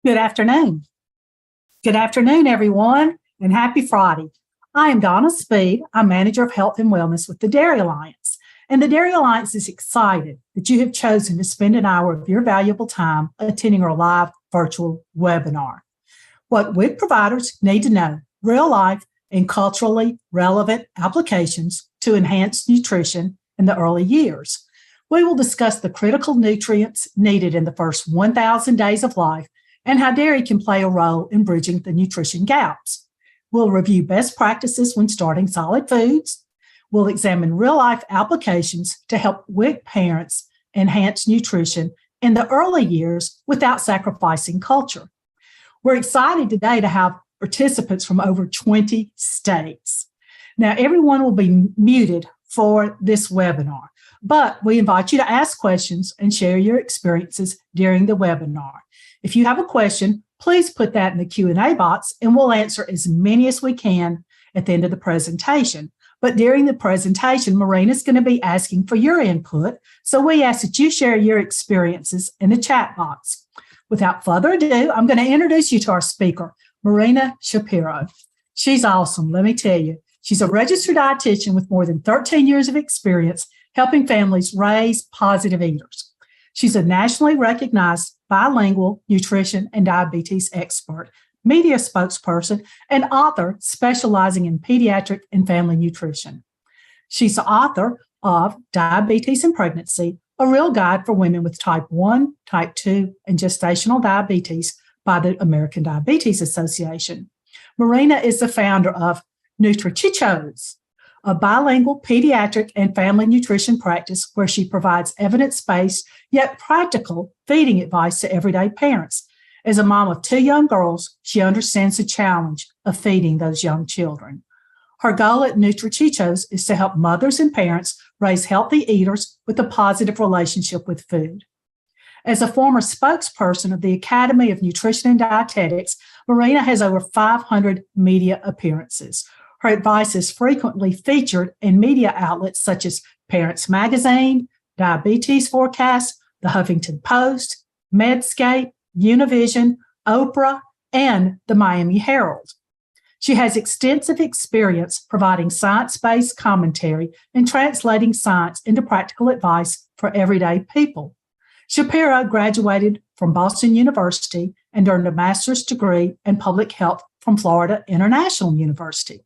Good afternoon. Good afternoon, everyone, and happy Friday. I am Donna Speed. I'm Manager of Health and Wellness with the Dairy Alliance. And the Dairy Alliance is excited that you have chosen to spend an hour of your valuable time attending our live virtual webinar. What WIC providers need to know, real life and culturally relevant applications to enhance nutrition in the early years. We will discuss the critical nutrients needed in the first 1,000 days of life and how dairy can play a role in bridging the nutrition gaps. We'll review best practices when starting solid foods. We'll examine real-life applications to help WIC parents enhance nutrition in the early years without sacrificing culture. We're excited today to have participants from over 20 states. Now, everyone will be muted for this webinar, but we invite you to ask questions and share your experiences during the webinar. If you have a question, please put that in the Q&A box and we'll answer as many as we can at the end of the presentation. But during the presentation, Marina's going to be asking for your input, so we ask that you share your experiences in the chat box. Without further ado, I'm going to introduce you to our speaker, Marina Shapiro. She's awesome, let me tell you. She's a registered dietitian with more than 13 years of experience helping families raise positive eaters. She's a nationally recognized bilingual nutrition and diabetes expert, media spokesperson, and author specializing in pediatric and family nutrition. She's the author of Diabetes and Pregnancy, a real guide for women with type 1, type 2, and gestational diabetes by the American Diabetes Association. Marina is the founder of NutriChichos, a bilingual pediatric and family nutrition practice where she provides evidence-based yet practical feeding advice to everyday parents. As a mom of 2 young girls, she understands the challenge of feeding those young children. Her goal at NutriChichos is to help mothers and parents raise healthy eaters with a positive relationship with food. As a former spokesperson of the Academy of Nutrition and Dietetics, Marina has over 500 media appearances. Her advice is frequently featured in media outlets such as Parents Magazine, Diabetes Forecast, The Huffington Post, Medscape, Univision, Oprah, and the Miami Herald. She has extensive experience providing science-based commentary and translating science into practical advice for everyday people. Shapiro graduated from Boston University and earned a master's degree in public health from Florida International University.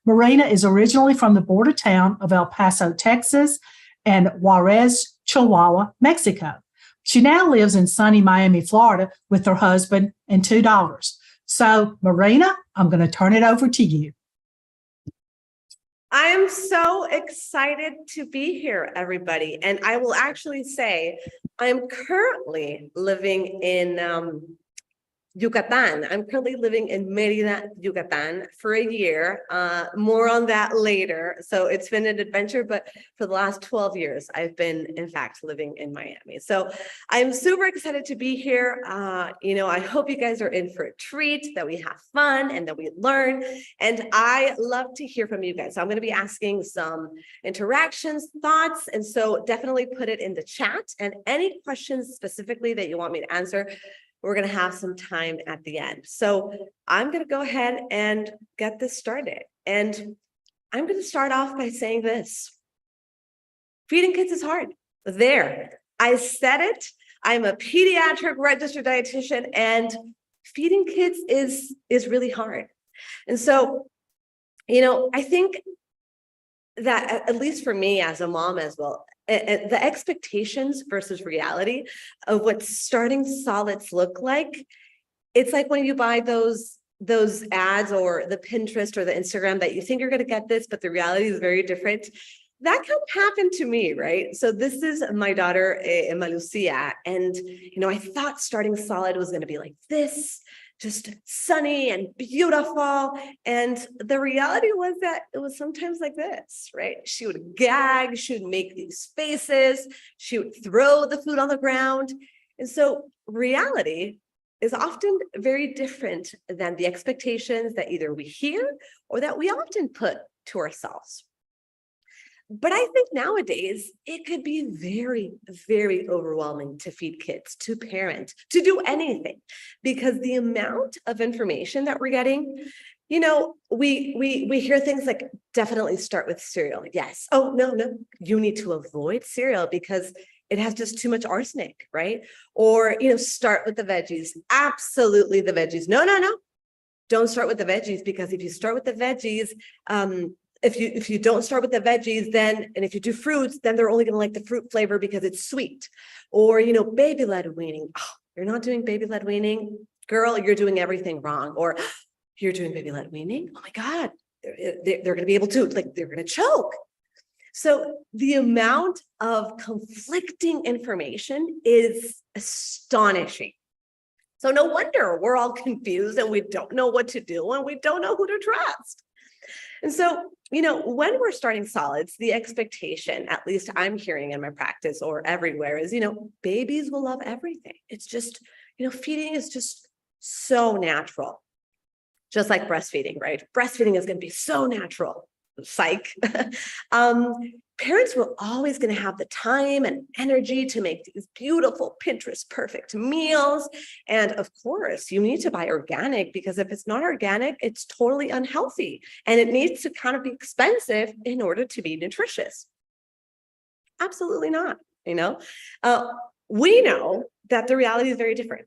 Marina is originally from the border town of El Paso, Texas, and Juarez, Chihuahua, Mexico. She now lives in sunny Miami, Florida, with her husband and 2 daughters. So, Marina, I'm going to turn it over to you. I am so excited to be here, everybody. And I will actually say I'm currently living in Yucatan. I'm currently living in Mérida, Yucatan for a year. More on that later. So it's been an adventure, but for the last 12 years, I've been, in fact, living in Miami. So I'm super excited to be here. I hope you guys are in for a treat, that we have fun and that we learn. And I love to hear from you guys. So I'm going to be asking some interactions, thoughts, and so definitely put it in the chat. And any questions specifically that you want me to answer, we're going to have some time at the end. So I'm going to go ahead and get this started. And I'm going to start off by saying this. Feeding kids is hard. There, I said it. I'm a pediatric registered dietitian, and feeding kids is really hard. And so, I think that, at least for me as a mom as well, the expectations versus reality of what starting solids look like, it's like when you buy those ads or the Pinterest or the Instagram that you think you're going to get this, but the reality is very different. That can happen to me, right? So this is my daughter, Emma Lucia, and I thought starting solid was going to be like this, just sunny and beautiful. And the reality was that it was sometimes like this, right? She would gag, she would make these faces, she would throw the food on the ground. And so reality is often very different than the expectations that either we hear or that we often put to ourselves. But I think nowadays it could be very, very overwhelming to feed kids, to parent, to do anything, because the amount of information that we're getting, we hear things like definitely start with cereal. Yes. Oh, no, you need to avoid cereal because it has just too much arsenic, right? Or, start with the veggies. Absolutely the veggies. No. Don't start with the veggies, because if you start with the veggies, if you don't start with the veggies, then, and if you do fruits, then they're only going to like the fruit flavor because it's sweet. Or, baby-led weaning. Oh, you're not doing baby-led weaning, girl, you're doing everything wrong. Or you're doing baby-led weaning. Oh my God, they're going to be able to, like, they're going to choke. So the amount of conflicting information is astonishing. So no wonder we're all confused and we don't know what to do and we don't know who to trust. And so, when we're starting solids, the expectation, at least I'm hearing in my practice or everywhere, is, babies will love everything. It's just, feeding is just so natural. Just like breastfeeding, right? Breastfeeding is going to be so natural. Psych. Parents were always going to have the time and energy to make these beautiful Pinterest perfect meals. And of course, you need to buy organic, because if it's not organic, it's totally unhealthy. And it needs to kind of be expensive in order to be nutritious. Absolutely not. We know that the reality is very different.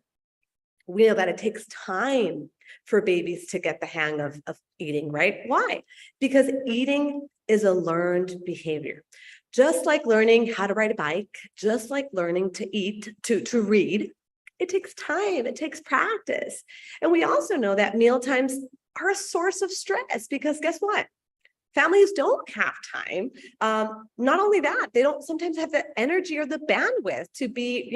We know that it takes time for babies to get the hang of eating, right? Why? Because eating is a learned behavior. Just like learning how to ride a bike, just like learning to eat, to read, it takes time, it takes practice. And we also know that meal times are a source of stress, because guess what? Families don't have time. Not only that, they don't sometimes have the energy or the bandwidth to be,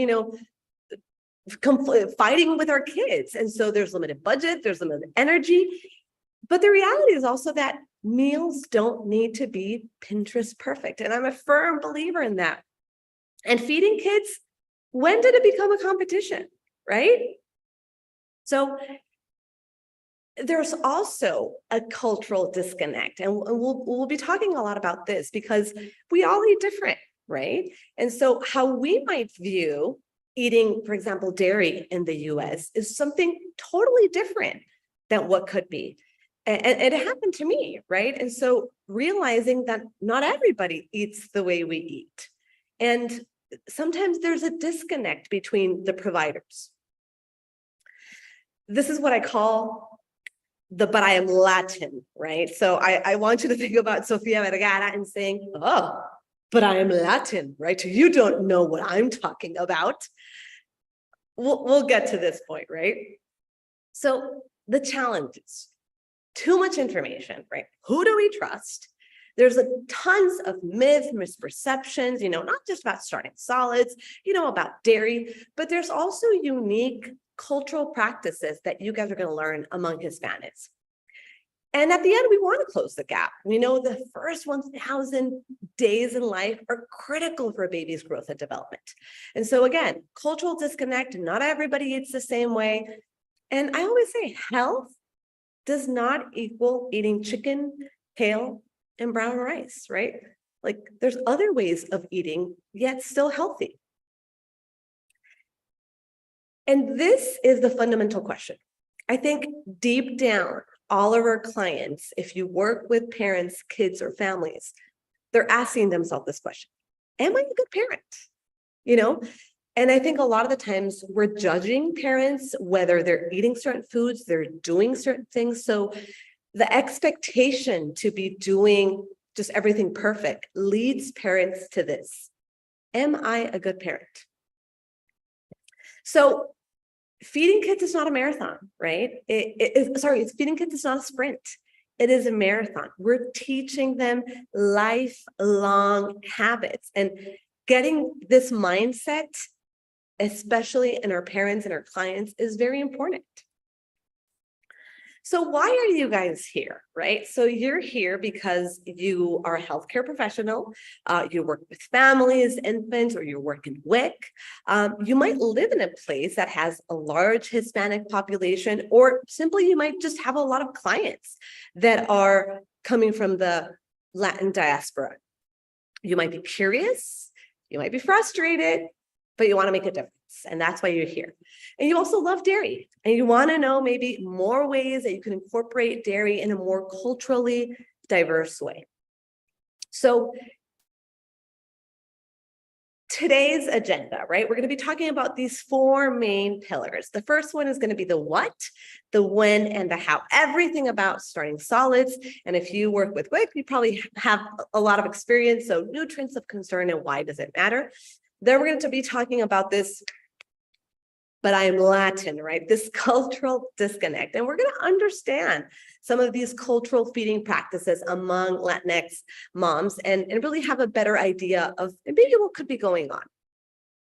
fighting with our kids. And so there's limited budget, there's limited energy. But the reality is also that meals don't need to be Pinterest perfect. And I'm a firm believer in that. And feeding kids, when did it become a competition, right? So there's also a cultural disconnect. And we'll be talking a lot about this, because we all eat different, right? And so how we might view eating, for example, dairy in the US is something totally different than what could be. And it happened to me, right? And so realizing that not everybody eats the way we eat. And sometimes there's a disconnect between the providers. This is what I call but I am Latin, right? So I want you to think about Sofia Vergara and saying, oh, but I am Latin, right? You don't know what I'm talking about. We'll get to this point, right? So the challenges, too much information, right? Who do we trust? There's tons of myths, misperceptions, not just about starting solids, about dairy, but there's also unique cultural practices that you guys are going to learn among Hispanics. And at the end, we want to close the gap. We know the first 1,000 days in life are critical for a baby's growth and development. And so again, cultural disconnect, not everybody eats the same way. And I always say health does not equal eating chicken, kale, and brown rice, right? Like there's other ways of eating, yet still healthy. And this is the fundamental question. I think deep down, all of our clients, if you work with parents, kids, or families, they're asking themselves this question: am I a good parent? And I think a lot of the times we're judging parents, whether they're eating certain foods, they're doing certain things. So the expectation to be doing just everything perfect leads parents to this: am I a good parent? So feeding kids is not a marathon, right? Feeding kids is not a sprint. It is a marathon. We're teaching them lifelong habits, and getting this mindset, especially in our parents and our clients, is very important. So why are you guys here, right? So you're here because you are a healthcare professional, you work with families, infants, or you work in WIC. You might live in a place that has a large Hispanic population, or simply you might just have a lot of clients that are coming from the Latin diaspora. You might be curious, you might be frustrated, but you want to make a difference. And that's why you're here. And you also love dairy, and you want to know maybe more ways that you can incorporate dairy in a more culturally diverse way. So today's agenda, right? We're going to be talking about these 4 main pillars. The first one is going to be the what, the when, and the how. Everything about starting solids. And if you work with WIC, you probably have a lot of experience. So nutrients of concern and why does it matter? Then we're going to be talking about this, but I'm Latin, right? This cultural disconnect. And we're going to understand some of these cultural feeding practices among Latinx moms and really have a better idea of maybe what could be going on.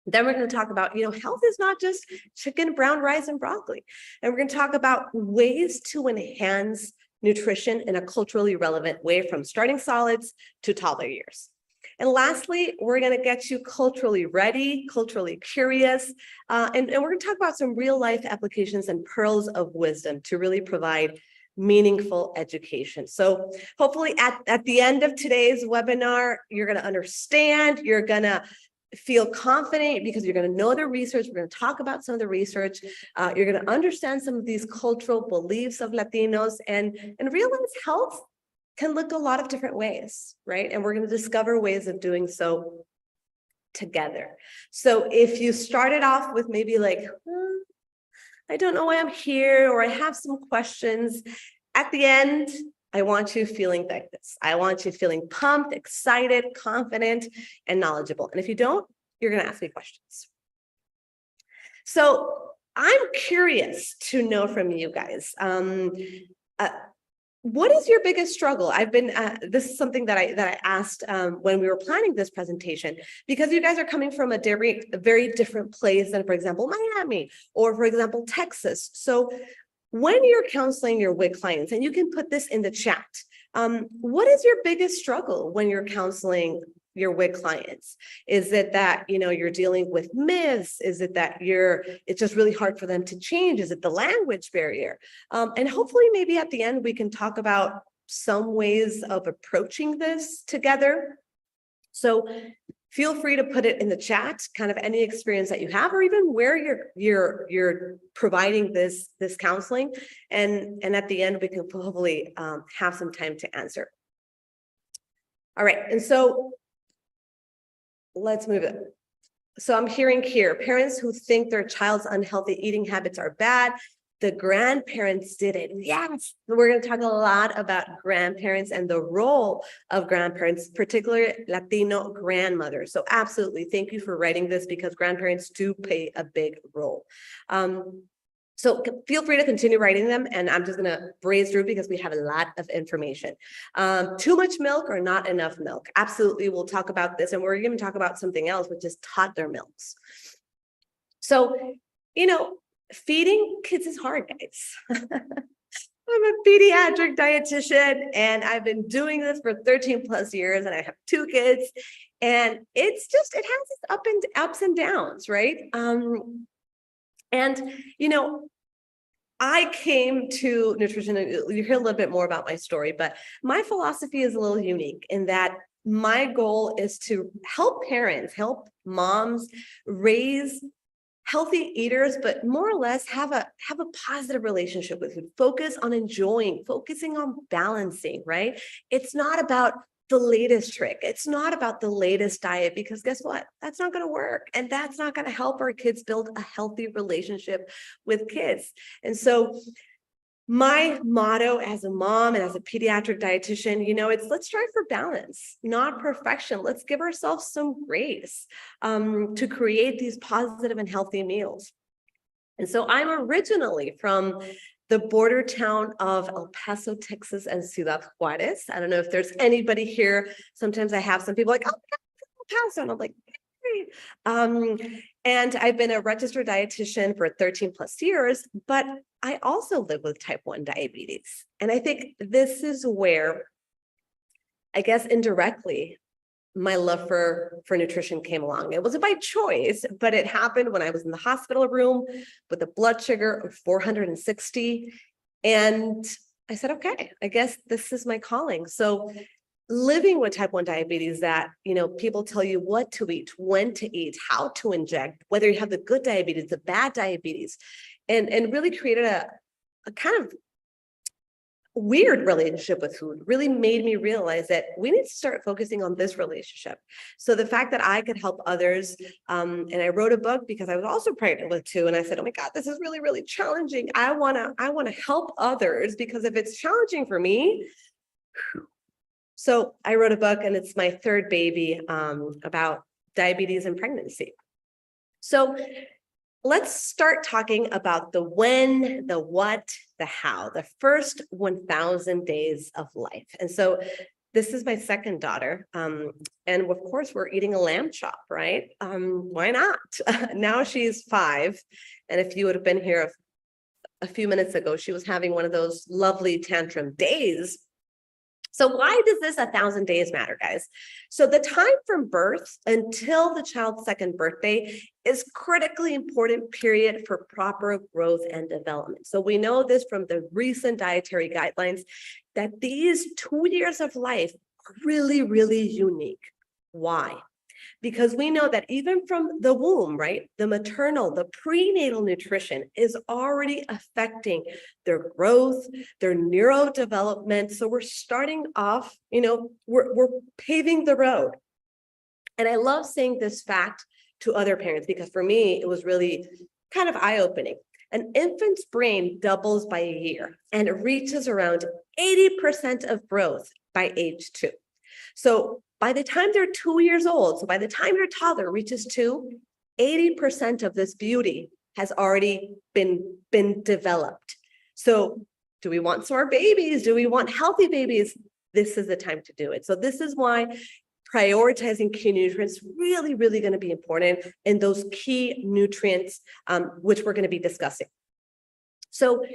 Then we're going to talk about, health is not just chicken, brown rice, and broccoli. And we're going to talk about ways to enhance nutrition in a culturally relevant way from starting solids to toddler years. And lastly, we're going to get you culturally ready, culturally curious, and we're going to talk about some real life applications and pearls of wisdom to really provide meaningful education. So hopefully at the end of today's webinar, you're going to understand, you're going to feel confident because you're going to know the research. We're going to talk about some of the research. You're going to understand some of these cultural beliefs of Latinos and realize health can look a lot of different ways, right? And we're going to discover ways of doing so together. So if you started off with maybe like, I don't know why I'm here, or I have some questions, at the end, I want you feeling like this. I want you feeling pumped, excited, confident, and knowledgeable. And if you don't, you're going to ask me questions. So I'm curious to know from you guys, what is your biggest struggle? I've been, this is something that I asked when we were planning this presentation, because you guys are coming from a very different place than, for example, Miami, or for example, Texas. So when you're counseling your WIC clients, and you can put this in the chat, what is your biggest struggle when you're counseling your WIC clients? Is it that, you're dealing with myths? Is it that it's just really hard for them to change? Is it the language barrier? And hopefully maybe at the end, we can talk about some ways of approaching this together. So feel free to put it in the chat, kind of any experience that you have, or even where you're providing this counseling. And at the end, we can hopefully have some time to answer. All right, and so let's move it. So I'm hearing here, parents who think their child's unhealthy eating habits are bad. The grandparents did it. Yes, we're going to talk a lot about grandparents and the role of grandparents, particularly Latino grandmothers. So absolutely, thank you for writing this, because grandparents do play a big role. So feel free to continue writing them, and I'm just going to breeze through because we have a lot of information. Too much milk or not enough milk? Absolutely, we'll talk about this, and we're going to talk about something else, which is toddler milks. So, feeding kids is hard, guys. I'm a pediatric dietitian, and I've been doing this for 13 plus years, and I have 2 kids, and it has its ups and downs, right? And, I came to nutrition, and you hear a little bit more about my story, but my philosophy is a little unique in that my goal is to help parents, help moms raise healthy eaters, but more or less have a positive relationship with food, focus on enjoying, focusing on balancing, right? It's not about the latest trick. It's not about the latest diet, because guess what? That's not going to work. And that's not going to help our kids build a healthy relationship with kids. And so my motto as a mom and as a pediatric dietitian, it's let's strive for balance, not perfection. Let's give ourselves some grace to create these positive and healthy meals. And so I'm originally from the border town of El Paso, Texas, and Ciudad Juarez. I don't know if there's anybody here. Sometimes I have some people like, oh, El Paso, and I'm like, hey. And I've been a registered dietitian for 13 plus years, but I also live with type 1 diabetes. And I think this is where, I guess indirectly, my love for nutrition came along. It wasn't by choice, but it happened when I was in the hospital room with a blood sugar of 460. And I said, okay, I guess this is my calling. So living with type 1 diabetes that, people tell you what to eat, when to eat, how to inject, whether you have the good diabetes, the bad diabetes, and really created a kind of weird relationship with food really made me realize that we need to start focusing on this relationship. So the fact that I could help others, and I wrote a book because I was also pregnant with 2, and I said, oh my God, this is really, really challenging. I wanna help others, because if it's challenging for me. So I wrote a book, and it's my 3rd baby, about diabetes and pregnancy. So let's start talking about the when, the what, the how, the first 1,000 days of life. And so this is my 2nd daughter. And of course, we're eating a lamb chop, right? Why not? Now she's 5. And if you would have been here a few minutes ago, she was having one of those lovely tantrum days. So why does this 1,000 days matter, guys? So the time from birth until the child's 2nd birthday is critically important period for proper growth and development. So we know this from the recent dietary guidelines that these 2 years of life are really, really unique. Why? Because we know that even from the womb, right, the maternal, the prenatal nutrition is already affecting their growth, their neurodevelopment. So we're starting off, we're paving the road. And I love saying this fact to other parents, because for me, it was really kind of eye-opening. An infant's brain doubles by a year, and it reaches around 80% of growth by age 2. So by the time they're 2 years old, so by the time your toddler reaches 2, 80% of this beauty has already been developed. So do we want smart babies? Do we want healthy babies? This is the time to do it. So this is why prioritizing key nutrients really, really going to be important, in those key nutrients, which we're going to be discussing. So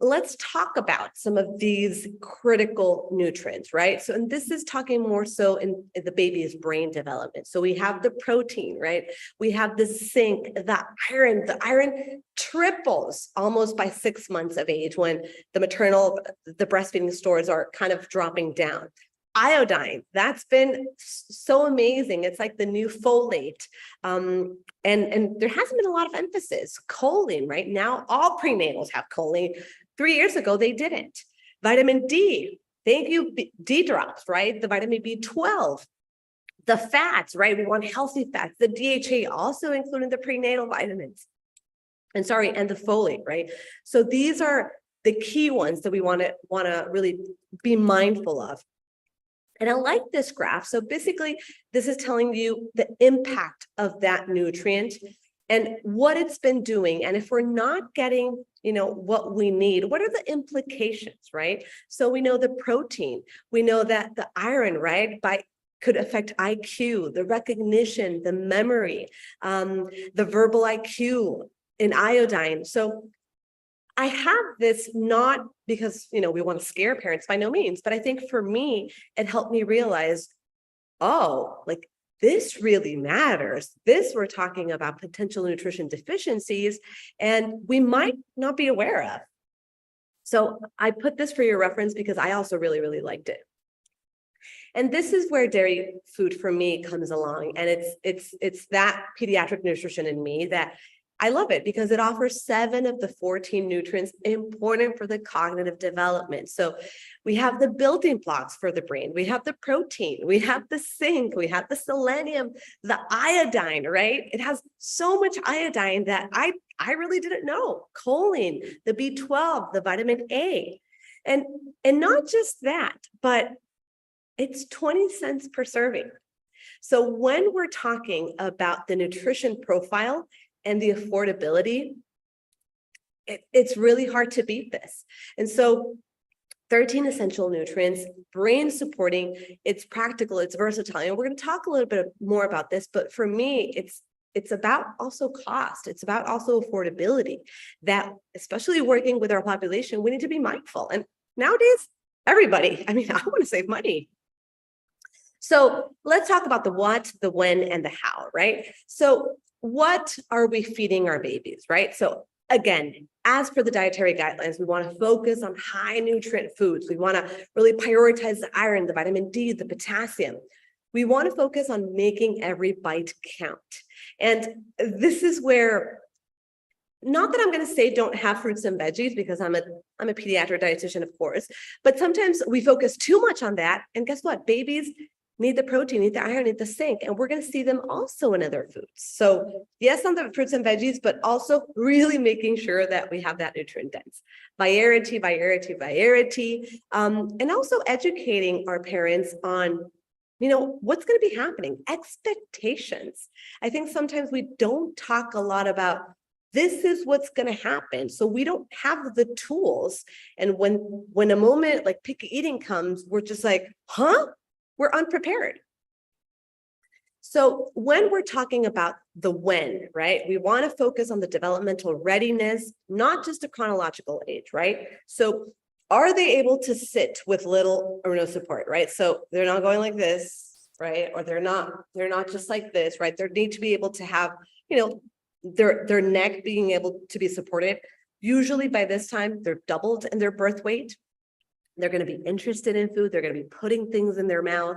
let's talk about some of these critical nutrients, right? So, and this is talking more so in the baby's brain development. So we have the protein, right? We have the zinc, the iron. The iron triples almost by 6 months of age, when the breastfeeding stores are kind of dropping down. Iodine, that's been so amazing. It's like the new folate. And there hasn't been a lot of emphasis. Choline, right? Now all prenatals have choline. 3 years ago, they didn't. Vitamin D, thank you, D drops, right? The vitamin B12, the fats, right? We want healthy fats. The DHA also including the prenatal vitamins. And the folate, right? So these are the key ones that we want to really be mindful of. And I like this graph. So basically, this is telling you the impact of that nutrient and what it's been doing. And if we're not getting, what we need, what are the implications, right? So we know the protein, we know that the iron, right, could affect IQ, the recognition, the memory, the verbal IQ, in iodine. So I have this not because, we want to scare parents, by no means, but I think for me, it helped me realize, this really matters. We're talking about potential nutrition deficiencies, and we might not be aware of. So I put this for your reference because I also really, really liked it. And this is where dairy food for me comes along. And it's that pediatric nutrition in me that I love it, because it offers 7 of the 14 nutrients important for the cognitive development. So we have the building blocks for the brain. We have the protein, we have the zinc, we have the selenium, the iodine, right? It has so much iodine that I really didn't know. Choline, the B12, the vitamin A. And not just that, but it's 20 cents per serving. So when we're talking about the nutrition profile and the affordability, it's really hard to beat this. And so 13 essential nutrients, brain supporting, it's practical, it's versatile. And we're going to talk a little bit more about this, but for me, it's about also cost. It's about also affordability, that especially working with our population, we need to be mindful. And nowadays, everybody, I want to save money. So let's talk about the what, the when, and the how, right? So what are we feeding our babies, right? So again, as per the dietary guidelines, we want to focus on high nutrient foods. We want to really prioritize the iron, the vitamin D, the potassium. We want to focus on making every bite count. And this is where, not that I'm going to say don't have fruits and veggies, because I'm a pediatric dietitian, of course, but sometimes we focus too much on that. And guess what? Babies need the protein, need the iron, need the zinc, and we're going to see them also in other foods. So yes, on the fruits and veggies, but also really making sure that we have that nutrient dense. Variety, and also educating our parents on, what's going to be happening, expectations. I think sometimes we don't talk a lot about this is what's going to happen. So we don't have the tools. And when a moment like picky eating comes, we're just like, huh? We're unprepared. So when we're talking about the when, right, we want to focus on the developmental readiness, not just a chronological age, right? So are they able to sit with little or no support, right? So they're not going like this, right? Or they're not just like this, right? They need to be able to have, their neck being able to be supported. Usually by this time, they're doubled in their birth weight. They're going to be interested in food. They're going to be putting things in their mouth.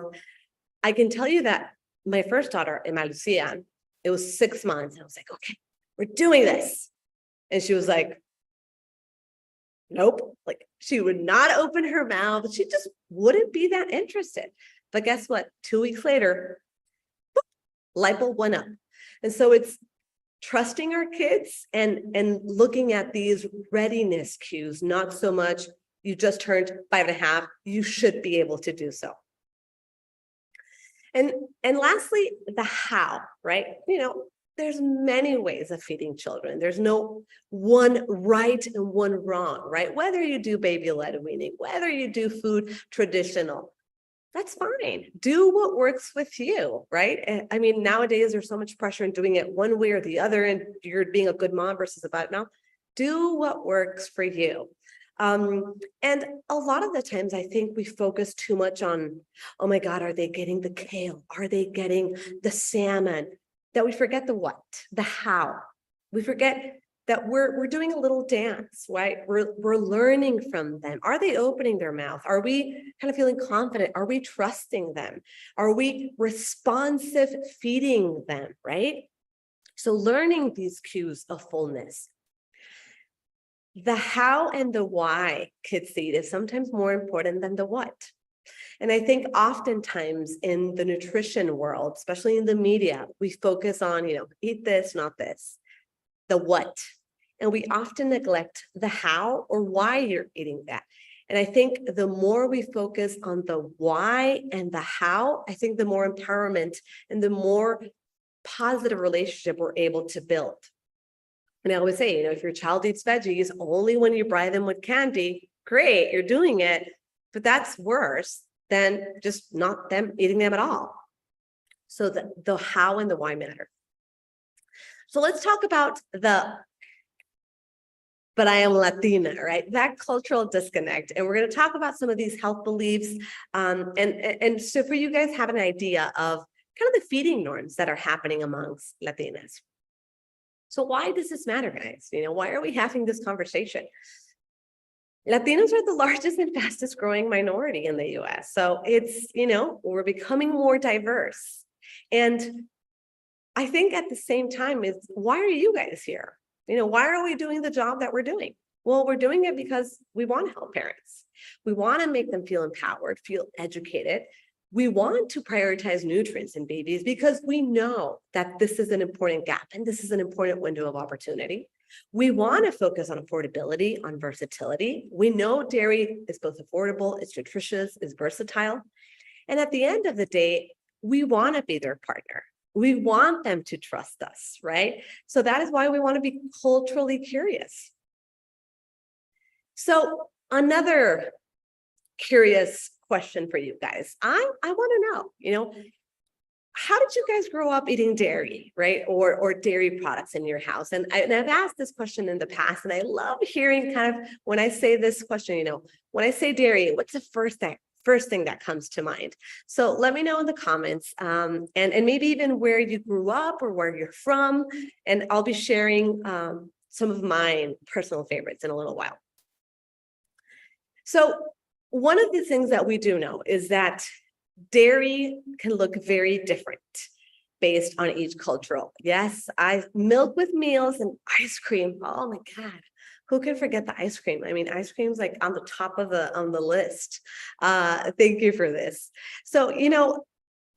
I can tell you that my first daughter, Emma Lucia, it was 6 months. And I was like, okay, we're doing this. And she was like, nope. Like, she would not open her mouth. She just wouldn't be that interested. But guess what? 2 weeks later, boop, light bulb went up. And so it's trusting our kids and looking at these readiness cues, not so much you just turned 5.5, you should be able to do so. And lastly, the how, right? There's many ways of feeding children. There's no one right and one wrong, right? Whether you do baby-led weaning, whether you do food traditional, that's fine. Do what works with you, right? I mean, nowadays there's so much pressure in doing it one way or the other, and you're being a good mom versus a bad mom. Do what works for you. And a lot of the times I think we focus too much on, oh my God, are they getting the kale? Are they getting the salmon? That we forget the what, the how. We forget that we're doing a little dance, right? We're learning from them. Are they opening their mouth? Are we kind of feeling confident? Are we trusting them? Are we responsive feeding them, right? So learning these cues of fullness. The how and the why kids eat is sometimes more important than the what. And I think oftentimes in the nutrition world, especially in the media, we focus on, eat this, not this, the what. And we often neglect the how or why you're eating that. And I think the more we focus on the why and the how, I think the more empowerment and the more positive relationship we're able to build. And I always say, if your child eats veggies only when you bribe them with candy, great, you're doing it, but that's worse than just not them eating them at all. So the how and the why matter. So let's talk about but I am Latina, right? That cultural disconnect. And we're going to talk about some of these health beliefs. And so for you guys have an idea of kind of the feeding norms that are happening amongst Latinas. So why does this matter, guys? Why are we having this conversation? Latinos are the largest and fastest growing minority in the US. So it's, we're becoming more diverse. And I think at the same time is, why are you guys here? Why are we doing the job that we're doing? Well, we're doing it because we want to help parents. We want to make them feel empowered, feel educated. We want to prioritize nutrients in babies because we know that this is an important gap and this is an important window of opportunity. We want to focus on affordability, on versatility. We know dairy is both affordable, it's nutritious, it's versatile. And at the end of the day, we want to be their partner. We want them to trust us, right? So that is why we want to be culturally curious. So another curious question for you guys. I want to know, how did you guys grow up eating dairy, right? Or dairy products in your house? And I've asked this question in the past, and I love hearing kind of when I say this question, when I say dairy, what's the first thing that comes to mind? So let me know in the comments, and maybe even where you grew up or where you're from. And I'll be sharing some of my personal favorites in a little while. So one of the things that we do know is that dairy can look very different based on each cultural. Yes, milk with meals and ice cream. Oh my God. Who can forget the ice cream? I mean, ice cream's like on the top of the list. Thank you for this. So,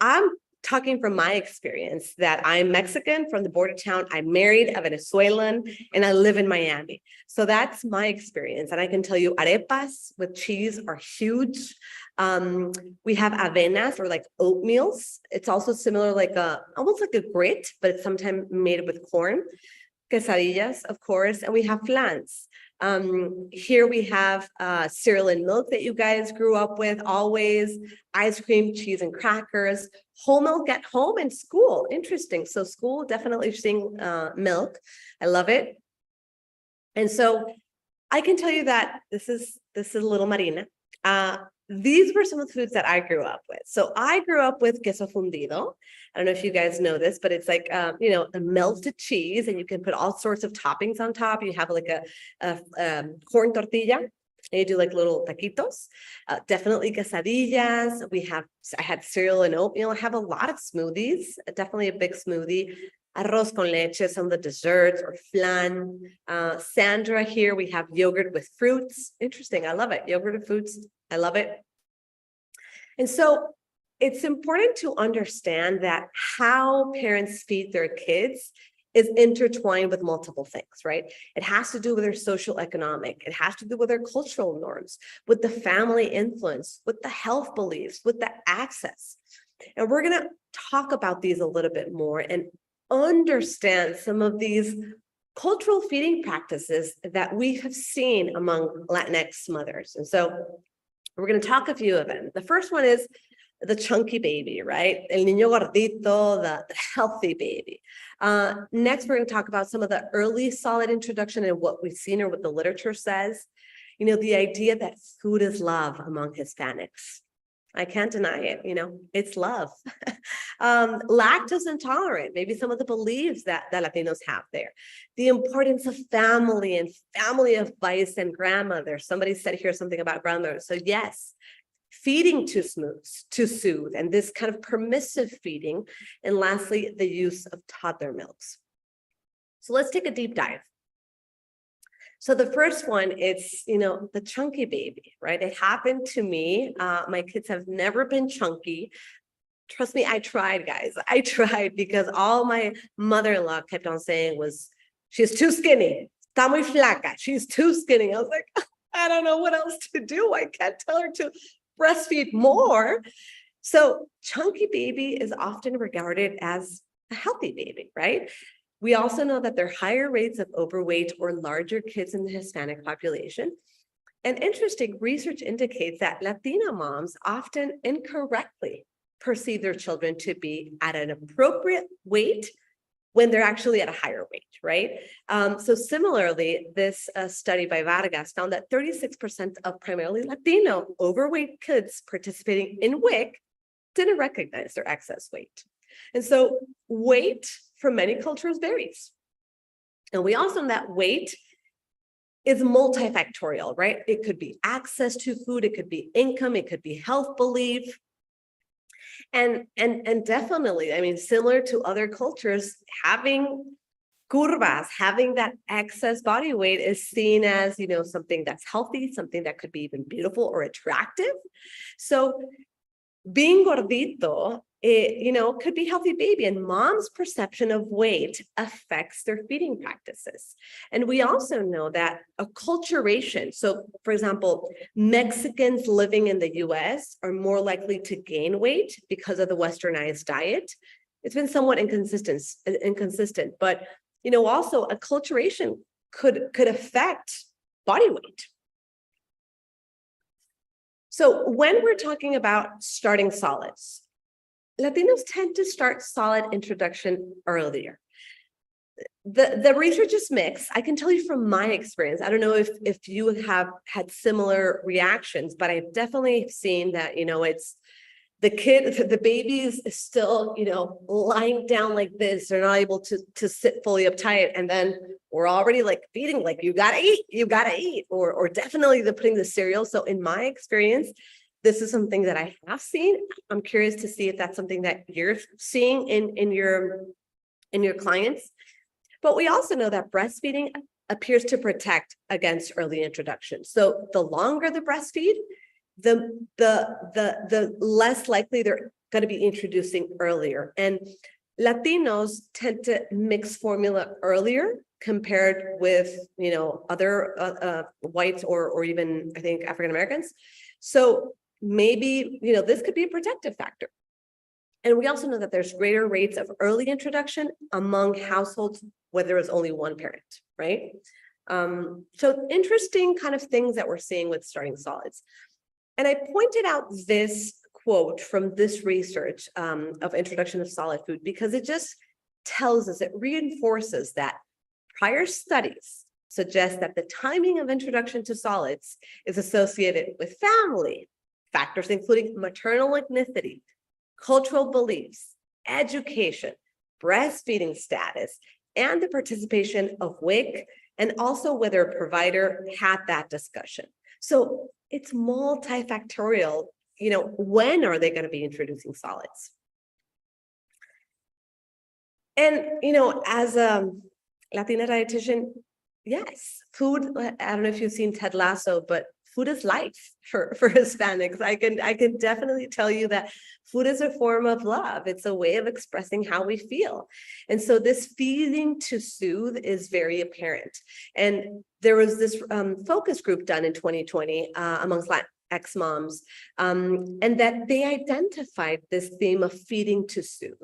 I'm talking from my experience that I'm Mexican from the border town. I'm married, a Venezuelan, and I live in Miami. So that's my experience. And I can tell you arepas with cheese are huge. We have avenas or like oatmeals. It's also similar, like almost like a grit, but it's sometimes made with corn. Quesadillas, of course, and we have flans. Here we have cereal and milk that you guys grew up with always, ice cream, cheese, and crackers, whole milk at home and school. Interesting. So school, definitely seeing milk. I love it. And so I can tell you that this is little Marina. These were some of the foods that I grew up with. So I grew up with queso fundido. I don't know if you guys know this, but it's like, a melted cheese, and you can put all sorts of toppings on top. You have like a corn tortilla, and you do like little taquitos. Definitely quesadillas. I had cereal and oatmeal. I have a lot of smoothies, definitely a big smoothie. Arroz con leche, some of the desserts, or flan. Sandra, here we have yogurt with fruits. Interesting. I love it. Yogurt with fruits. I love it. And so it's important to understand that how parents feed their kids is intertwined with multiple things, right? It has to do with their social economic. It has to do with their cultural norms, with the family influence, with the health beliefs, with the access. And we're going to talk about these a little bit more and understand some of these cultural feeding practices that we have seen among Latinx mothers. And so we're going to talk a few of them. The first one is the chunky baby, right? El niño gordito, the healthy baby. Next, we're going to talk about some of the early solid introduction and what we've seen or what the literature says. The idea that food is love among Hispanics. I can't deny it, it's love. Lactose intolerant, maybe some of the beliefs that Latinos have there. The importance of family and family advice and grandmother. Somebody said here something about grandmother. So yes, feeding to soothe, and this kind of permissive feeding. And lastly, the use of toddler milks. So let's take a deep dive. So the first one, it's, the chunky baby, right? It happened to me. My kids have never been chunky. Trust me, I tried, guys. I tried, because all my mother-in-law kept on saying was, she's too skinny. Está muy flaca. She's too skinny. I was like, I don't know what else to do. I can't tell her to breastfeed more. So chunky baby is often regarded as a healthy baby, right? We also know that there are higher rates of overweight or larger kids in the Hispanic population. And interesting, research indicates that Latina moms often incorrectly perceive their children to be at an appropriate weight when they're actually at a higher weight, right? So similarly, this study by Vargas found that 36% of primarily Latino overweight kids participating in WIC didn't recognize their excess weight. And so weight for many cultures varies. And we also know that weight is multifactorial, right? It could be access to food, it could be income, it could be health belief. And definitely, I mean, similar to other cultures, having curvas, having that excess body weight is seen as, something that's healthy, something that could be even beautiful or attractive. So being gordito, could be healthy baby, and mom's perception of weight affects their feeding practices. And we also know that acculturation, so for example, Mexicans living in the US are more likely to gain weight because of the westernized diet. It's been somewhat inconsistent, but also acculturation could affect body weight. So when we're talking about starting solids, Latinos tend to start solid introduction earlier. The research is mixed. I can tell you from my experience. I don't know if you have had similar reactions, but I've definitely seen that, it's the baby is still, lying down like this. They're not able to sit fully uptight. And then we're already like feeding, like, you gotta eat, or definitely they're putting the cereal. So in my experience, this is something that I have seen. I'm curious to see if that's something that you're seeing in your clients. But we also know that breastfeeding appears to protect against early introduction. So the longer the breastfeed, the less likely they're going to be introducing earlier. And Latinos tend to mix formula earlier compared with, other whites or even, I think, African Americans. So maybe, this could be a protective factor. And we also know that there's greater rates of early introduction among households where there is only one parent, right? So interesting kind of things that we're seeing with starting solids. And I pointed out this quote from this research of introduction of solid food, because it just tells us, it reinforces that prior studies suggest that the timing of introduction to solids is associated with family factors, including maternal ethnicity, cultural beliefs, education, breastfeeding status, and the participation of WIC, and also whether a provider had that discussion. So it's multifactorial, when are they going to be introducing solids? And, as a Latina dietitian, yes, food, I don't know if you've seen Ted Lasso, but food is life for Hispanics. I can definitely tell you that food is a form of love. It's a way of expressing how we feel. And so this feeding to soothe is very apparent. And there was this focus group done in 2020 amongst Latinx moms, and that they identified this theme of feeding to soothe.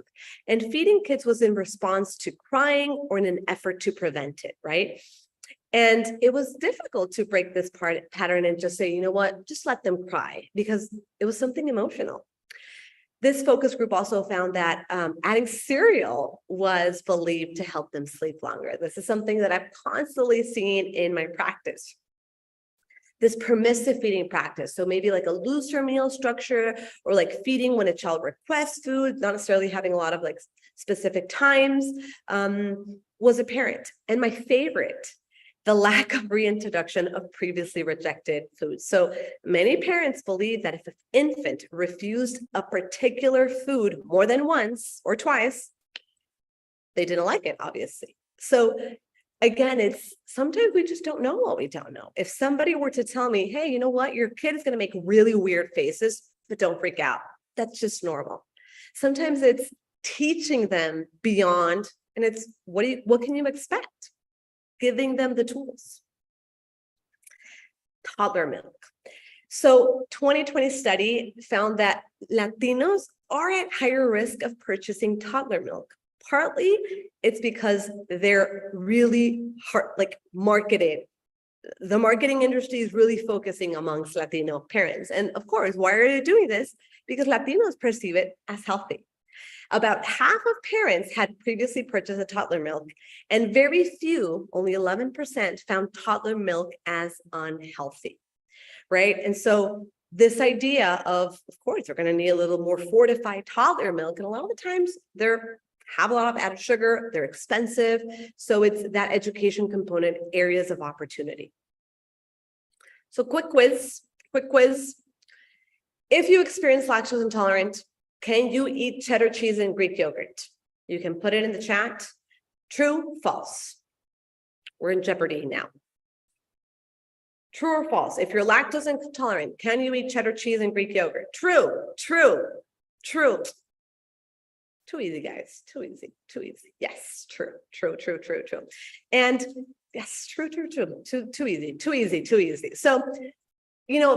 And feeding kids was in response to crying or in an effort to prevent it, right? And it was difficult to break this pattern and just say, you know what, just let them cry, because it was something emotional. This focus group also found that adding cereal was believed to help them sleep longer. This is something that I've constantly seen in my practice. This permissive feeding practice, so maybe like a looser meal structure, or like feeding when a child requests food, not necessarily having a lot of like specific times, was apparent. And my favorite, the lack of reintroduction of previously rejected foods. So many parents believe that if an infant refused a particular food more than once or twice, they didn't like it, obviously. So again, it's sometimes we just don't know what we don't know. If somebody were to tell me, hey, you know what, your kid is going to make really weird faces, but don't freak out. That's just normal. Sometimes it's teaching them beyond, and it's what can you expect? Giving them the tools. Toddler milk. So 2020 study found that Latinos are at higher risk of purchasing toddler milk. Partly it's because they're really marketed. The marketing industry is really focusing amongst Latino parents. And of course, why are they doing this? Because Latinos perceive it as healthy. About half of parents had previously purchased a toddler milk, and very few, only 11%, found toddler milk as unhealthy, right? And so this idea of course, they're going to need a little more fortified toddler milk, and a lot of the times they have a lot of added sugar, they're expensive. So it's that education component, areas of opportunity. So quick quiz. If you experience lactose intolerant, can you eat cheddar cheese and Greek yogurt? You can put it in the chat. True, false. We're in jeopardy now. True or false? If you're lactose intolerant, can you eat cheddar cheese and Greek yogurt? True. Too easy, guys. Too easy. Yes, true. And yes, true. Too easy. So,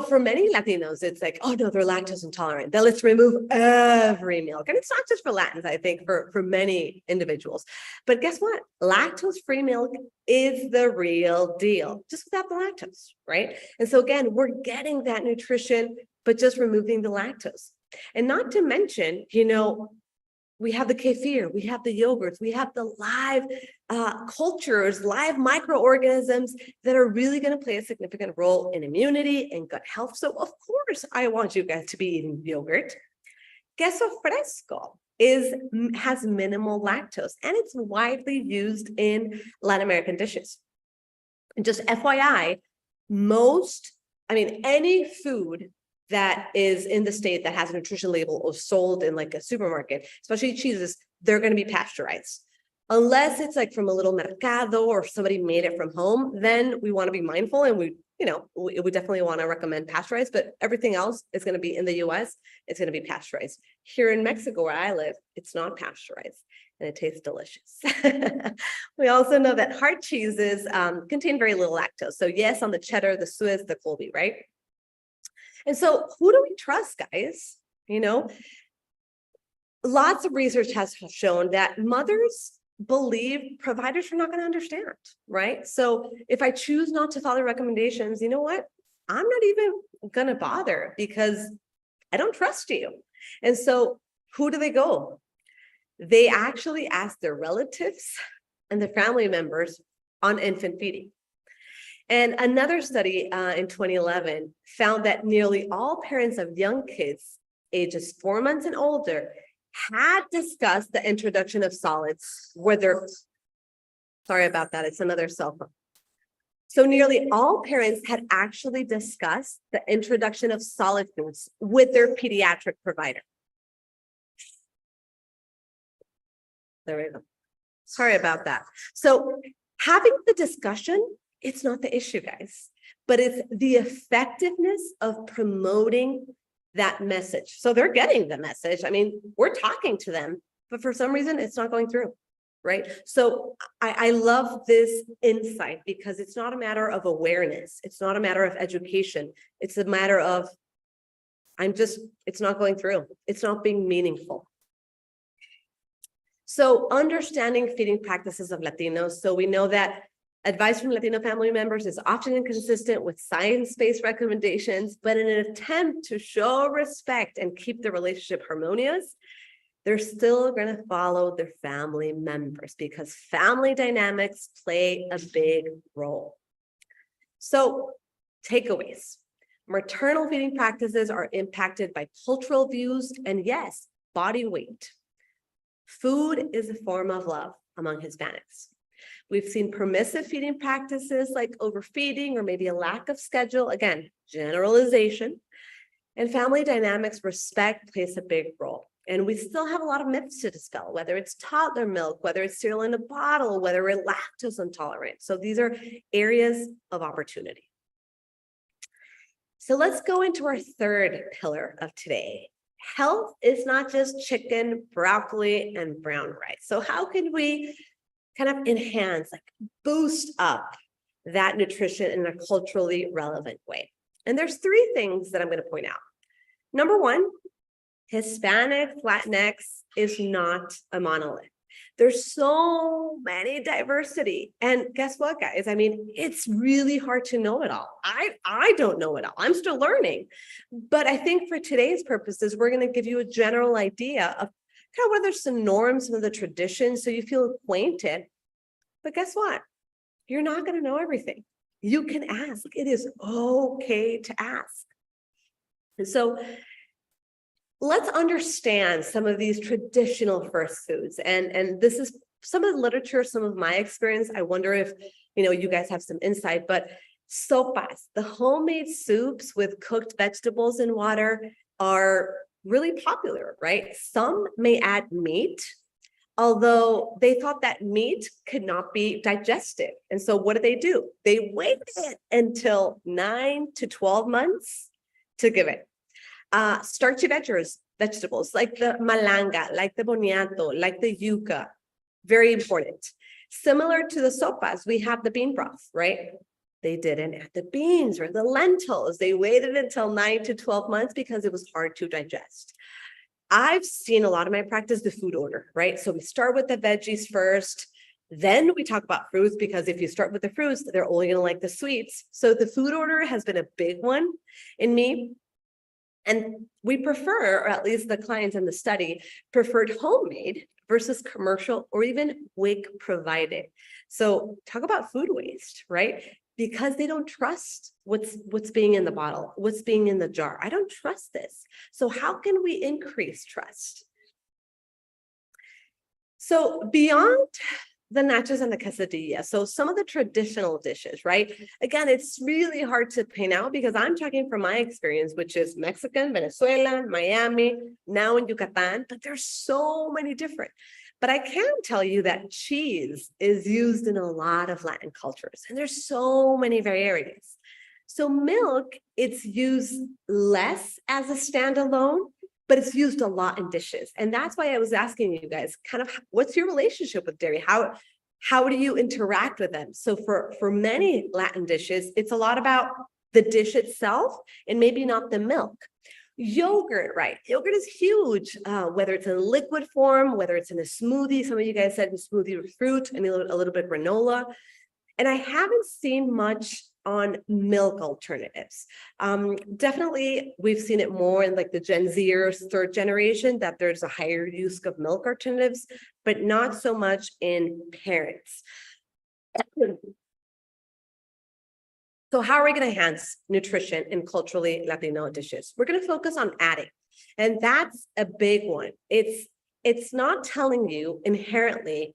for many Latinos, it's like, oh no, they're lactose intolerant. Then let's remove every milk. And it's not just for Latins, I think, for many individuals. But guess what? Lactose-free milk is the real deal, just without the lactose, right? And so again, we're getting that nutrition, but just removing the lactose. And not to mention, we have the kefir, we have the yogurts, we have the live cultures, live microorganisms that are really going to play a significant role in immunity and gut health. So of course, I want you guys to be eating yogurt. Queso fresco has minimal lactose, and it's widely used in Latin American dishes. And just FYI, any food that is in the state that has a nutrition label or sold in like a supermarket, especially cheeses, they're going to be pasteurized. Unless it's like from a little mercado or somebody made it from home, then we want to be mindful, and we definitely want to recommend pasteurized, but everything else is going to be in the US, it's going to be pasteurized. Here in Mexico, where I live, it's not pasteurized, and it tastes delicious. We also know that hard cheeses contain very little lactose. So yes, on the cheddar, the Swiss, the Colby, right? And so who do we trust, guys? Lots of research has shown that mothers believe providers are not going to understand, right? So if I choose not to follow recommendations, you know what? I'm not even going to bother because I don't trust you. And so who do they go? They actually ask their relatives and their family members on infant feeding. And another study in 2011 found that nearly all parents of young kids ages 4 months and older had discussed the introduction of solids sorry about that, it's another cell phone. So nearly all parents had actually discussed the introduction of solid foods with their pediatric provider. There we go. Sorry about that. So having the discussion, it's not the issue, guys, but it's the effectiveness of promoting that message. So they're getting the message. We're talking to them, but for some reason it's not going through, right? So I love this insight because it's not a matter of awareness. It's not a matter of education. It's a matter of, it's not going through. It's not being meaningful. So understanding feeding practices of Latinos. So we know that advice from Latino family members is often inconsistent with science-based recommendations, but in an attempt to show respect and keep the relationship harmonious, they're still going to follow their family members because family dynamics play a big role. So, takeaways. Maternal feeding practices are impacted by cultural views and, yes, body weight. Food is a form of love among Hispanics. We've seen permissive feeding practices like overfeeding or maybe a lack of schedule, again, generalization, and family dynamics respect plays a big role. And we still have a lot of myths to dispel, whether it's toddler milk, whether it's cereal in a bottle, whether we're lactose intolerant. So these are areas of opportunity. So let's go into our third pillar of today. Health is not just chicken, broccoli, and brown rice. So how can we kind of enhance, boost up that nutrition in a culturally relevant way? And there's three things that I'm going to point out. Number one, Hispanic, Latinx is not a monolith. There's so many diversity. And guess what, guys? It's really hard to know it all. I don't know it all. I'm still learning. But I think for today's purposes, we're going to give you a general idea of kind of what are some norms, some of the traditions, so you feel acquainted. But guess what? You're not going to know everything. You can ask. It is okay to ask. And so let's understand some of these traditional first foods. And this is some of the literature, some of my experience. I wonder if, you guys have some insight, but sopas, the homemade soups with cooked vegetables and water are really popular, right? Some may add meat, although they thought that meat could not be digested. And so what do? They waited until 9 to 12 months to give it. Starchy vegetables like the malanga, like the boniato, like the yuca, very important. Similar to the sopas, we have the bean broth, right? They didn't add the beans or the lentils. They waited until 9 to 12 months because it was hard to digest. I've seen a lot of my practice the food order, right? So we start with the veggies first, then we talk about fruits, because if you start with the fruits, they're only going to like the sweets. So the food order has been a big one in me. And we prefer, or at least the clients in the study, preferred homemade versus commercial or even WIC provided. So talk about food waste, right? because they don't trust what's being in the bottle, what's being in the jar. I don't trust this. So how can we increase trust? So beyond the nachos and the quesadilla, so some of the traditional dishes, right? Again, it's really hard to pin out because I'm talking from my experience, which is Mexican, Venezuela, Miami, now in Yucatan, but there's so many different. But I can tell you that cheese is used in a lot of Latin cultures, and there's so many varieties. So milk, it's used less as a standalone, but it's used a lot in dishes. And that's why I was asking you guys kind of what's your relationship with dairy? How do you interact with them? So for many Latin dishes, it's a lot about the dish itself and maybe not the milk. Yogurt, right? Yogurt is huge, whether it's in liquid form, whether it's in a smoothie. Some of you guys said a smoothie with fruit and a little bit of granola. And I haven't seen much on milk alternatives. Definitely, we've seen it more in like the Gen Z or third generation that there's a higher use of milk alternatives, but not so much in parents. So how are we going to enhance nutrition in culturally Latino dishes? We're going to focus on adding, and that's a big one. It's not telling you inherently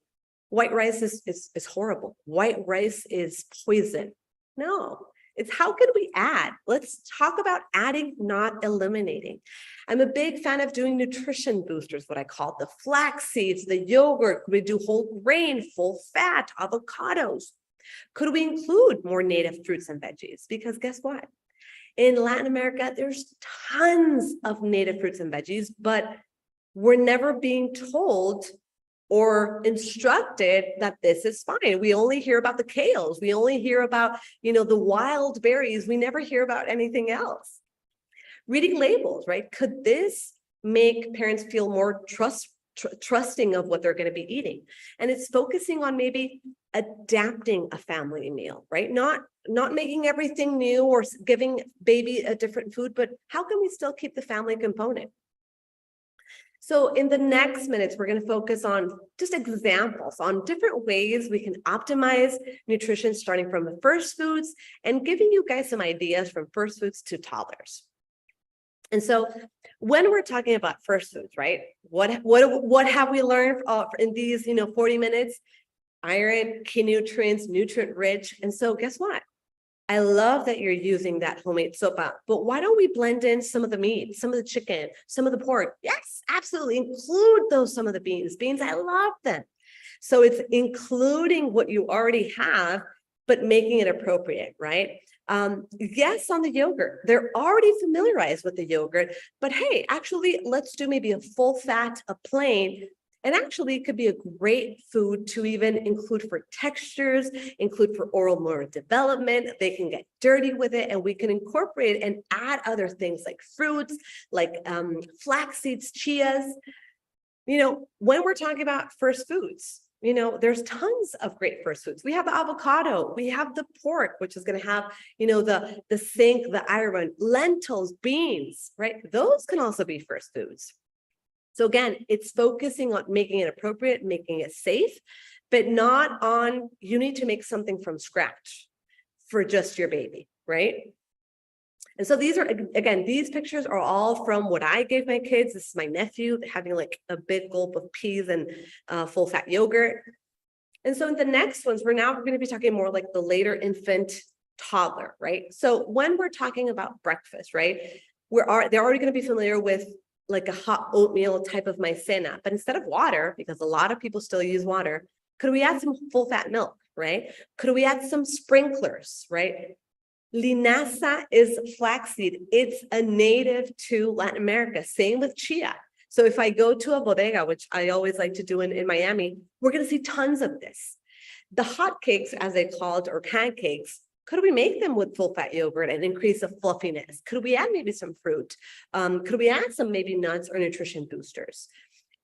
white rice is horrible. White rice is poison. No, it's how can we add? Let's talk about adding, not eliminating. I'm a big fan of doing nutrition boosters, what I call the flax seeds, the yogurt. We do whole grain, full fat, avocados. Could we include more native fruits and veggies? Because guess what? In Latin America, there's tons of native fruits and veggies, but we're never being told or instructed that this is fine. We only hear about the kales. We only hear about, the wild berries. We never hear about anything else. Reading labels, right? Could this make parents feel more trusting of what they're going to be eating? And it's focusing on maybe adapting a family meal, right? Not making everything new or giving baby a different food, but how can we still keep the family component? So in the next minutes, we're going to focus on just examples on different ways we can optimize nutrition, starting from the first foods and giving you guys some ideas from first foods to toddlers. And so when we're talking about first foods, right? What have we learned in these 40 minutes? Iron, key nutrients, nutrient rich. And so guess what? I love that you're using that homemade sopa, but why don't we blend in some of the meat, some of the chicken, some of the pork? Yes, absolutely. Include some of the beans. Beans, I love them. So it's including what you already have, but making it appropriate, right? Yes, on the yogurt, they're already familiarized with the yogurt, but hey, actually, let's do maybe a full fat, a plain. And actually, it could be a great food to even include for textures, include for oral motor development. They can get dirty with it, and we can incorporate and add other things like fruits, like flax seeds, chias. When we're talking about first foods, there's tons of great first foods. We have the avocado, we have the pork, which is going to have, the zinc, the iron, lentils, beans, right? Those can also be first foods. So again, it's focusing on making it appropriate, making it safe, but not on you need to make something from scratch for just your baby, right? And so these are, again, these pictures are all from what I gave my kids. This is my nephew having like a big gulp of peas and full fat yogurt. And so in the next ones, we're going to be talking more like the later infant toddler, right? So when we're talking about breakfast, right, they're already going to be familiar with like a hot oatmeal type of maicena, but instead of water, because a lot of people still use water, could we add some full fat milk, right? Could we add some sprinklers, right? Linaza is flaxseed. It's a native to Latin America. Same with chia. So if I go to a bodega, which I always like to do in Miami, we're going to see tons of this. The hot cakes, as they called, or pancakes, could we make them with full fat yogurt and increase the fluffiness? Could we add maybe some fruit? Could we add some maybe nuts or nutrition boosters?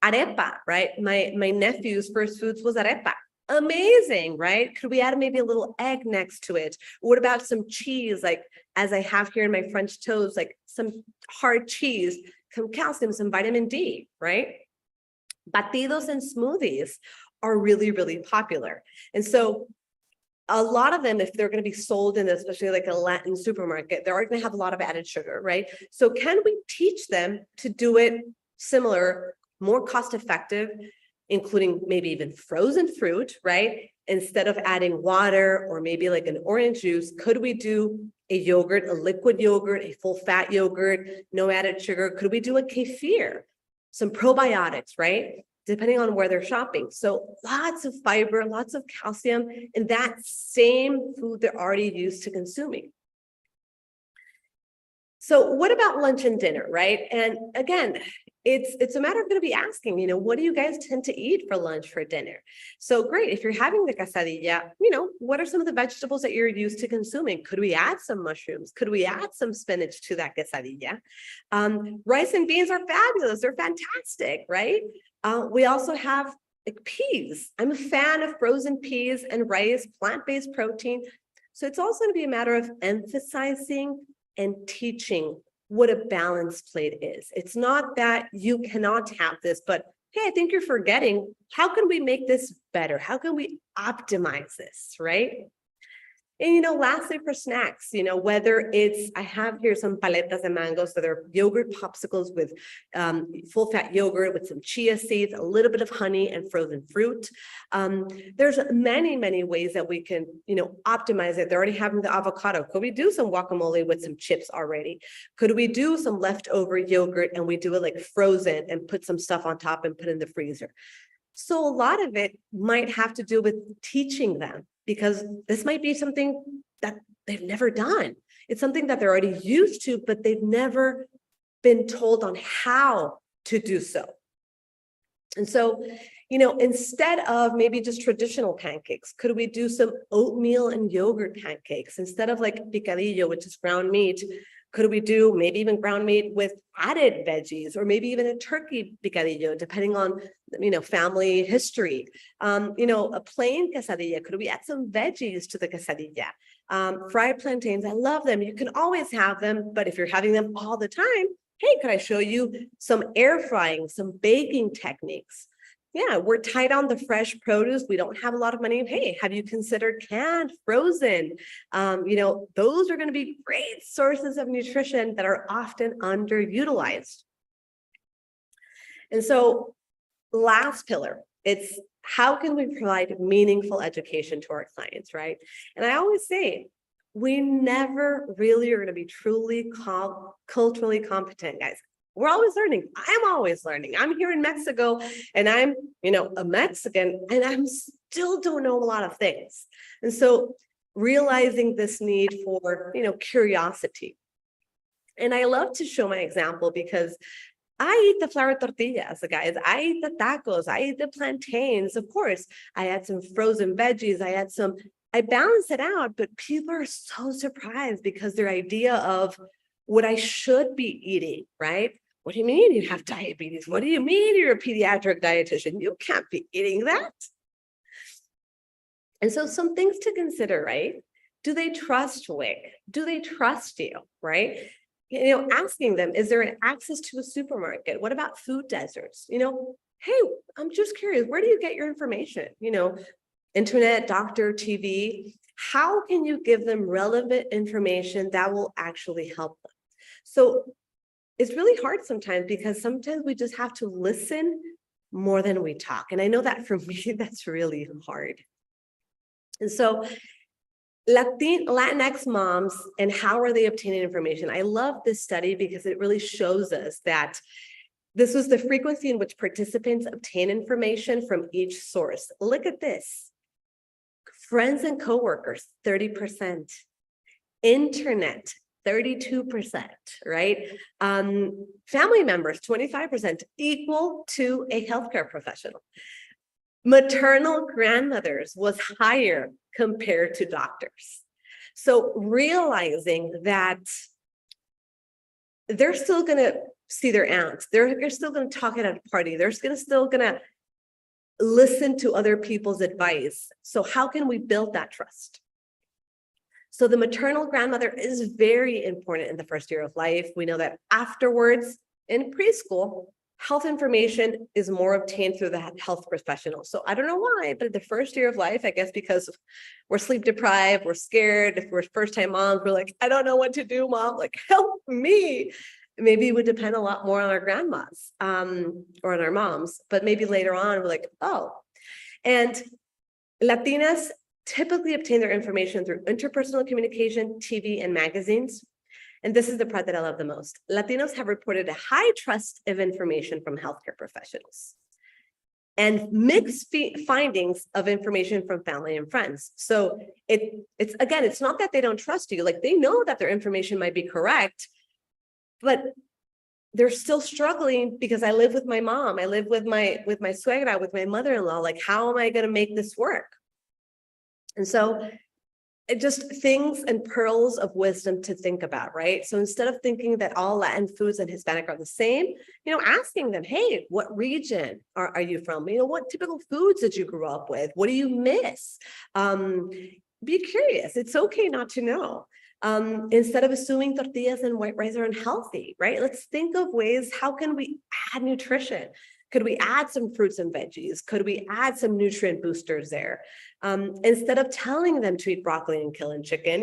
Arepa, right? My nephew's first foods was arepa. Amazing, right? Could we add maybe a little egg next to it? What about some cheese, like as I have here in my French toast, like some hard cheese, some calcium, some vitamin D, right? Batidos and smoothies are really, really popular. And so a lot of them, if they're going to be sold in, especially like a Latin supermarket, they're going to have a lot of added sugar, right? So can we teach them to do it similar, more cost effective, including maybe even frozen fruit, right? Instead of adding water or maybe like an orange juice, could we do a yogurt, a liquid yogurt, a full fat yogurt, no added sugar? Could we do a kefir, some probiotics, right? Depending on where they're shopping. So lots of fiber, lots of calcium in that same food they're already used to consuming. So what about lunch and dinner, right? And again, it's a matter of going to be asking, what do you guys tend to eat for lunch, for dinner? So great, if you're having the quesadilla, what are some of the vegetables that you're used to consuming? Could we add some mushrooms? Could we add some spinach to that quesadilla? Rice and beans are fabulous. They're fantastic, right? We also have like peas. I'm a fan of frozen peas and rice, plant-based protein. So it's also going to be a matter of emphasizing and teaching what a balanced plate is. It's not that you cannot have this, but hey, I think you're forgetting, how can we make this better? How can we optimize this, right? And, lastly, for snacks, whether it's, I have here some paletas de mango, so they're yogurt popsicles with full fat yogurt with some chia seeds, a little bit of honey and frozen fruit. There's many, many ways that we can, optimize it. They're already having the avocado. Could we do some guacamole with some chips already? Could we do some leftover yogurt and we do it like frozen and put some stuff on top and put in the freezer? So a lot of it might have to do with teaching them, because this might be something that they've never done. It's something that they're already used to, but they've never been told on how to do so. And so, instead of maybe just traditional pancakes, could we do some oatmeal and yogurt pancakes? Instead of like picadillo, which is ground meat, could we do maybe even ground meat with added veggies, or maybe even a turkey picadillo, depending on, family history? A plain quesadilla, could we add some veggies to the quesadilla? Fried plantains, I love them. You can always have them, but if you're having them all the time, hey, could I show you some air frying, some baking techniques? Yeah, we're tight on the fresh produce. We don't have a lot of money. Hey, have you considered canned, frozen? Those are going to be great sources of nutrition that are often underutilized. And so last pillar, it's how can we provide meaningful education to our clients, right? And I always say, we never really are going to be truly culturally competent, guys. We're always learning. I'm always learning. I'm here in Mexico and I'm, a Mexican, and I'm still don't know a lot of things. And so realizing this need for, curiosity. And I love to show my example because I eat the flour tortillas, guys. I eat the tacos. I eat the plantains. Of course, I add some frozen veggies. I balance it out, but people are so surprised because their idea of what I should be eating, right? What do you mean you have diabetes? What do you mean you're a pediatric dietitian? You can't be eating that. And so some things to consider, right? Do they trust WIC? Do they trust you, right? Asking them, is there an access to a supermarket? What about food deserts? Hey, I'm just curious, where do you get your information? Internet, doctor, TV. How can you give them relevant information that will actually help them? So it's really hard sometimes because sometimes we just have to listen more than we talk. And I know that for me, that's really hard. And so Latinx moms and how are they obtaining information? I love this study because it really shows us that this was the frequency in which participants obtain information from each source. Look at this. Friends and coworkers, 30%. Internet, 32%, right? Family members, 25%, equal to a healthcare professional. Maternal grandmothers was higher compared to doctors. So realizing that they're still going to see their aunts, they're still going to talk at a party, they're still going to listen to other people's advice. So how can we build that trust? So the maternal grandmother is very important in the first year of life. We know that afterwards in preschool, health information is more obtained through the health professional. So I don't know why, but the first year of life, I guess because we're sleep deprived, we're scared. If we're first-time moms, we're like, I don't know what to do, mom, like help me. Maybe it would depend a lot more on our grandmas or on our moms, but maybe later on we're like, oh. And Latinas typically obtain their information through interpersonal communication, TV, and magazines. And this is the part that I love the most. Latinos have reported a high trust of information from healthcare professionals and mixed findings of information from family and friends. So it's not that they don't trust you, like they know that their information might be correct, but they're still struggling because I live with my mom, I live with my suegra, with my mother-in-law, like how am I going to make this work? And so it just things and pearls of wisdom to think about, right? So instead of thinking that all Latin foods and Hispanic are the same, asking them, hey, what region are you from? What typical foods did you grow up with? What do you miss? Be curious. It's okay not to know. Instead of assuming tortillas and white rice are unhealthy, right? Let's think of ways, how can we add nutrition? Could we add some fruits and veggies? Could we add some nutrient boosters there? Instead of telling them to eat broccoli and kill and chicken,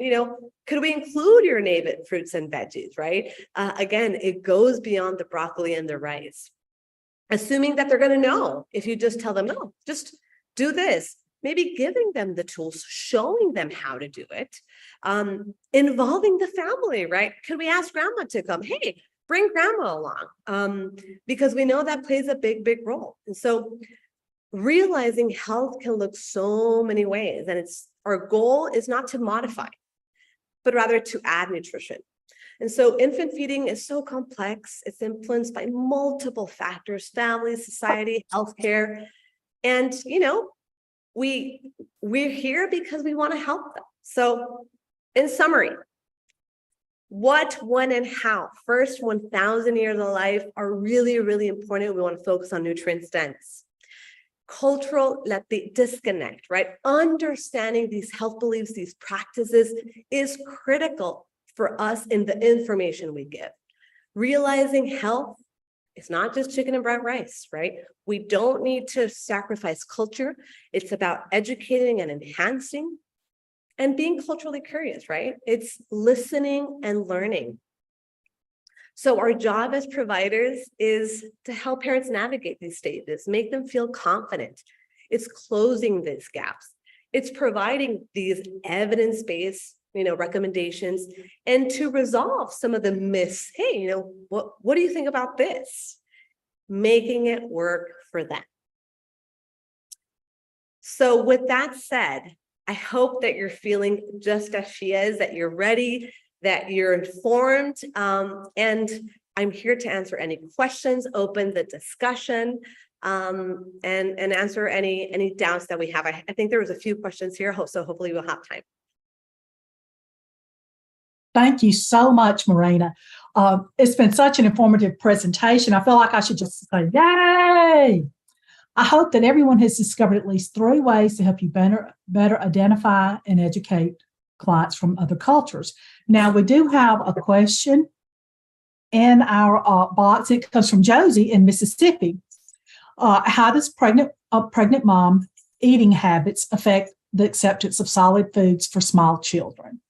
could we include your native fruits and veggies, right? Again, it goes beyond the broccoli and the rice. Assuming that they're going to know if you just tell them, no, just do this. Maybe giving them the tools, showing them how to do it, involving the family, right? Could we ask grandma to come? Hey, bring grandma along, because we know that plays a big, big role. And so realizing health can look so many ways, and our goal is not to modify, but rather to add nutrition. And so infant feeding is so complex. It's influenced by multiple factors, family, society, healthcare. And, we're here because we want to help them. So in summary, what, when, and how? First 1,000 years of life are really, really important. We want to focus on nutrients dense. Cultural disconnect, right? Understanding these health beliefs, these practices is critical for us in the information we give. Realizing health, it's not just chicken and brown rice, right? We don't need to sacrifice culture. It's about educating and enhancing and being culturally curious, right? It's listening and learning. So our job as providers is to help parents navigate these stages, make them feel confident. It's closing these gaps. It's providing these evidence-based, recommendations, and to resolve some of the myths. Hey, what do you think about this? Making it work for them. So with that said, I hope that you're feeling just as she is, that you're ready, that you're informed, and I'm here to answer any questions, open the discussion, and answer any doubts that we have. I think there was a few questions here, so hopefully we'll have time. Thank you so much, Marina. It's been such an informative presentation. I feel like I should just say, yay! I hope that everyone has discovered at least 3 ways to help you better identify and educate clients from other cultures. Now, we do have a question in our box. It comes from Josie in Mississippi. How does pregnant mom eating habits affect the acceptance of solid foods for small children?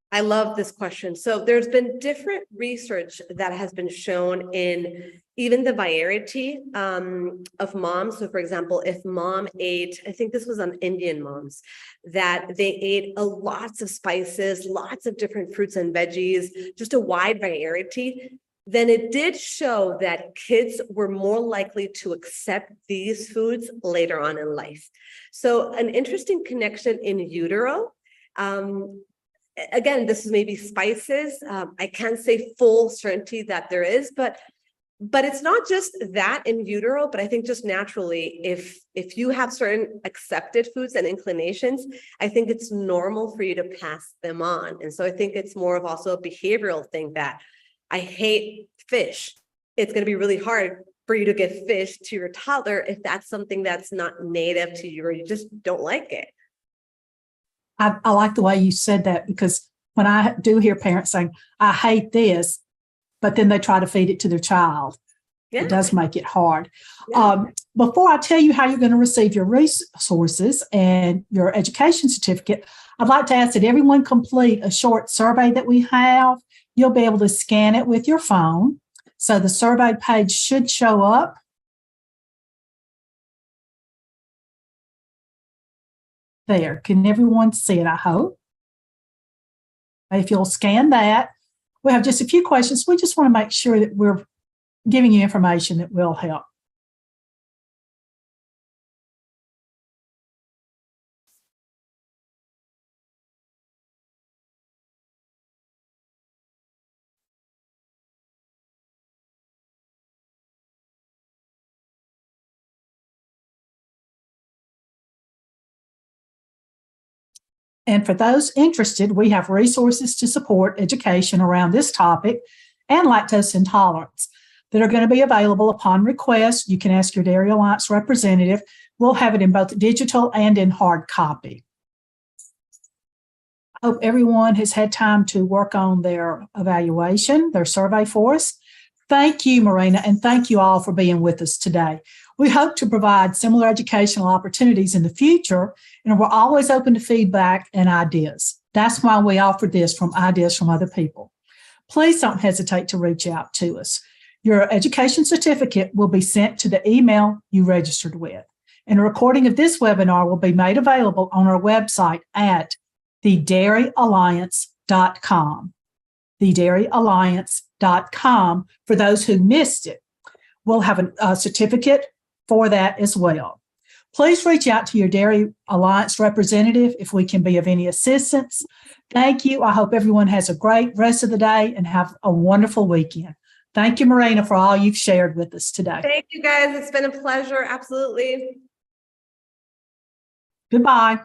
I love this question. So there's been different research that has been shown in even the variety of moms. So for example, if mom ate, I think this was on Indian moms, that they ate lots of spices, lots of different fruits and veggies, just a wide variety, then it did show that kids were more likely to accept these foods later on in life. So an interesting connection in utero. Again, this is maybe spices. I can't say full certainty that there is, but it's not just that in utero, but I think just naturally, if you have certain accepted foods and inclinations, I think it's normal for you to pass them on. And so I think it's more of also a behavioral thing that I hate fish. It's going to be really hard for you to give fish to your toddler if that's something that's not native to you or you just don't like it. I like the way you said that, because when I do hear parents saying, I hate this, but then they try to feed it to their child, It does make it hard. Yeah. Before I tell you how you're going to receive your resources and your education certificate, I'd like to ask that everyone complete a short survey that we have. You'll be able to scan it with your phone. So the survey page should show up. There. Can everyone see it, I hope? If you'll scan that, we have just a few questions. We just want to make sure that we're giving you information that will help. And for those interested, we have resources to support education around this topic and lactose intolerance that are going to be available upon request. You can ask your Dairy Alliance representative. We'll have it in both digital and in hard copy. I hope everyone has had time to work on their evaluation, their survey for us. Thank you, Marina, and thank you all for being with us today. We hope to provide similar educational opportunities in the future, and we're always open to feedback and ideas. That's why we offer this from ideas from other people. Please don't hesitate to reach out to us. Your education certificate will be sent to the email you registered with, and a recording of this webinar will be made available on our website at thedairyalliance.com. thedairyalliance.com for those who missed it. We'll have a certificate for that as well. Please reach out to your Dairy Alliance representative if we can be of any assistance. Thank you. I hope everyone has a great rest of the day and have a wonderful weekend. Thank you, Marina, for all you've shared with us today. Thank you, guys. It's been a pleasure. Absolutely. Goodbye.